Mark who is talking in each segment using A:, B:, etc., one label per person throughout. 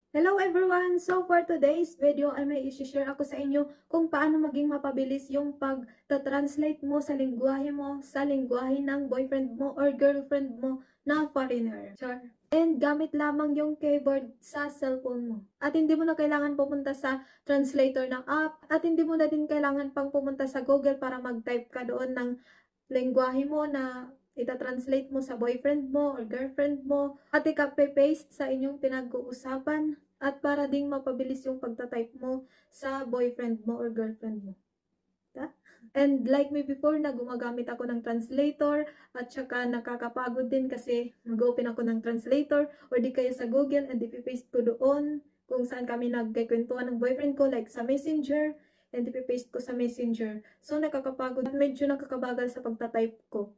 A: Hello everyone! So for today's video ay may i-share ako sa inyo kung paano maging mapabilis yung pag-translate mo sa lingwahe ng boyfriend mo or girlfriend mo na foreigner. Char. And gamit lamang yung keyboard sa cellphone mo. At hindi mo na kailangan pumunta sa translator ng app at hindi mo na din kailangan pang pumunta sa Google para mag-type ka doon ng lingwahe mo na ita-translate mo sa boyfriend mo or girlfriend mo at ika-paste sa inyong pinag-uusapan at para ding mapabilis yung pagta-type mo sa boyfriend mo or girlfriend mo. And like me before na gumagamit ako ng translator at saka nakakapagod din kasi mag-open ako ng translator or di kaya sa Google and ipipaste ko doon kung saan kami nagkikwentuhan ng boyfriend ko like sa Messenger and ipipaste ko sa Messenger. So nakakapagod at medyo nakakabagal sa pagta-type ko.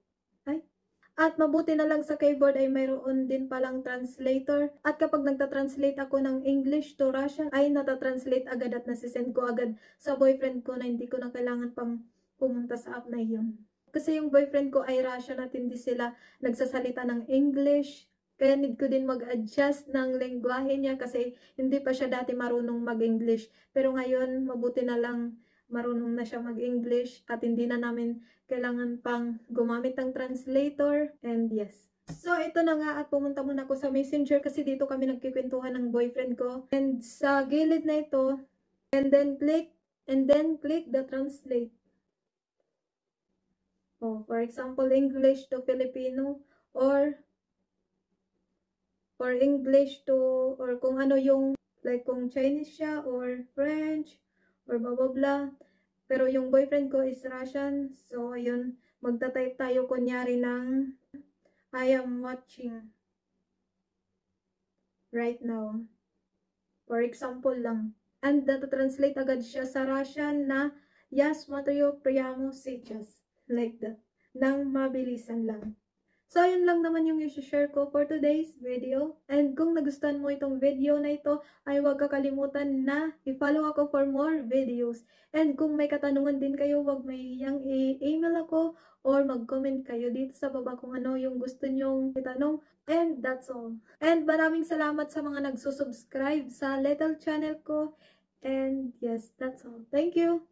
A: At mabuti na lang sa keyboard ay mayroon din palang translator. At kapag nagta-translate ako ng English to Russian, ay nata-translate agad at nasisend ko agad sa boyfriend ko na hindi ko na kailangan pang pumunta sa app na yun. Kasi yung boyfriend ko ay Russian at hindi sila nagsasalita ng English. Kaya need ko din mag-adjust ng lengguwahe niya kasi hindi pa siya dati marunong mag-English. Pero ngayon, mabuti na lang marunong na siya mag-English at hindi na namin kailangan pang gumamit ng translator and yes. So, ito na nga at pumunta muna ako sa Messenger kasi dito kami nagkikwentuhan ng boyfriend ko. And sa gilid na ito, and then click the translate. Oh, for example, English to Filipino or English to, or kung ano yung, like kung Chinese siya or French or blah blah blah. Pero yung boyfriend ko is Russian. So, yun, magta-type tayo kunyari ng I am watching right now. For example lang. And nata-translate agad siya sa Russian na я смотрю прямо сейчас. Like that. Nang mabilisan lang. So, yun lang naman yung i-share ko for today's video. And kung nagustuhan mo itong video na ito, ay huwag kakalimutan na i-follow ako for more videos. And kung may katanungan din kayo, huwag mahihiyang i-email ako or mag-comment kayo dito sa baba kung ano yung gusto nyong itanong. And that's all. And maraming salamat sa mga nagsusubscribe sa little channel ko. And yes, that's all. Thank you!